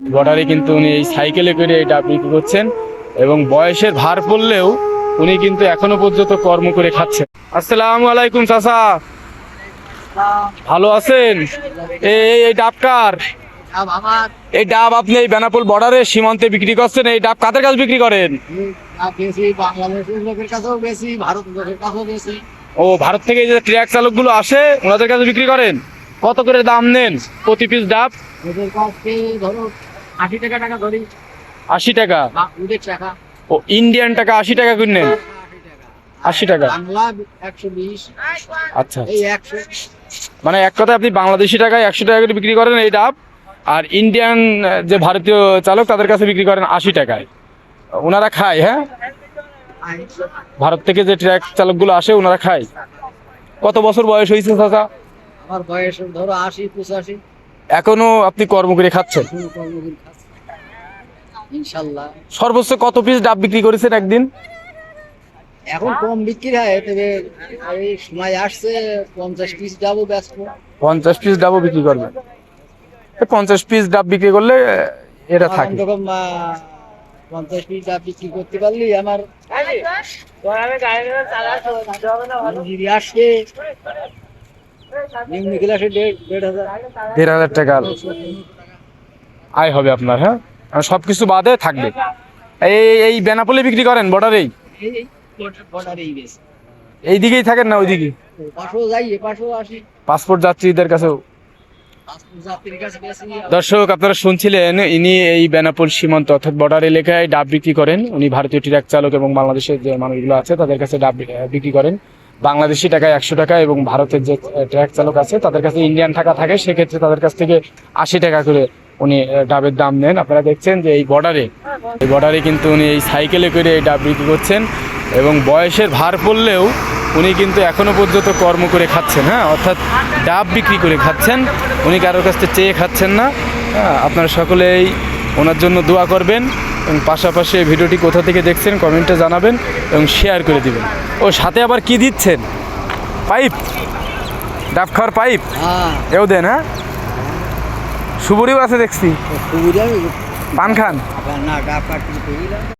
বর্ডারে কিন্তু উনি এই সাইকেলে করে এই ডাব বিক্রি করছেন এবং বয়সের ভার পড়লেও উনি কিন্তু এখনো পর্যন্ত কর্ম করে খাচ্ছেন। আসসালামু আলাইকুম চাচা, ভালো আছেন? এই ডাব কার? এই ডাব আপনি এই বেনাপোল বর্ডারে সীমান্তে বিক্রি করছেন। এই ডাব কাদের কাছে বিক্রি করেন? ও, ভারত থেকে এই যে ট্রাক চালক গুলো আসে ওনাদের কাছে বিক্রি করেন। কত করে দাম নেন প্রতি পিস ডাব? 80 টাকা। ও, ইন্ডিয়ান টাকা 80 টাকা করে নেন? 80 টাকা। আচ্ছা, মানে এক কথায় আপনি বাংলাদেশি টাকায় 100 টাকা করে বিক্রি করেন এই ডাব, আর ইন্ডিয়ান যে ভারতীয় চালক তাদের কাছে বিক্রি করেন 80 টাকায়। ওনারা খায়? হ্যাঁ, ভারত থেকে যে ট্রাক চালকগুলো আসে ওনারা খায়। কত বছর বয়স হয়েছে চাচা? আমার বয়স ধরো 80-85। এখনো আপনি কর্ম করে খাচ্ছেন? ইনশাল্লাহ। সর্বোচ্চ কত পিস ডাব বিক্রি করেছেন একদিন? এখন কম বিক্রি হয়, তবে এই সময় আসছে 50 পিস ডাবও ব্যস্ত। 50 পিস ডাবও বিক্রি করবেন? 50 পিস ডাব বিক্রি করলে এটা থাকে। 50 পিস ডাব বিক্রি করতে পারলি আমার আসছে নিম্ন ক্লাসে 1,500 টাকা আয় হবে আপনার। হ্যাঁ, আর সবকিছু বাদে থাকবে। এই বেনাপোলে বিক্রি করেন বর্ডারেই? এই দিকেই থাকেন না ওইদিকে? পাসপোর্ট যাত্রীদের কাছেও। দর্শক, আপনারা শুনছিলেন ইনি এই বেনাপোল সীমান্ত অর্থাৎ বর্ডার এলাকায় ডাব বিক্রি করেন। উনি ভারতীয় ট্রাক চালক এবং বাংলাদেশের যে মানুষগুলো আছে তাদের কাছে ডাব বিক্রি করেন বাংলাদেশি টাকায় 100 টাকা, এবং ভারতের যে ট্রাক চালক আছে তাদের কাছে ইন্ডিয়ান টাকা থাকে, সেক্ষেত্রে তাদের কাছ থেকে 80 টাকা করে উনি ডাবের দাম নেন। আপনারা দেখছেন যে এই বর্ডারে কিন্তু উনি এই সাইকেলে করে এই ডাব বিক্রি করছেন এবং বয়সের ভার পড়লেও উনি কিন্তু এখনো পর্যন্ত কর্ম করে খাচ্ছেন। হ্যাঁ, অর্থাৎ ডাব বিক্রি করে খাচ্ছেন, উনি কারোর কাছ থেকে চেয়ে খাচ্ছেন না। হ্যাঁ, আপনারা সকলেই ওনার জন্য দোয়া করবেন এবং পাশাপাশি এই ভিডিওটি কোথা থেকে দেখছেন কমেন্টে জানাবেন এবং শেয়ার করে দিবেন। ও, সাথে আবার কি দিচ্ছেন? পাইপ, ডাব খাওয়ার পাইপ এও দেন? হ্যাঁ, সুবরিও আছে দেখছি। পান খান? না, ডাব কাটতে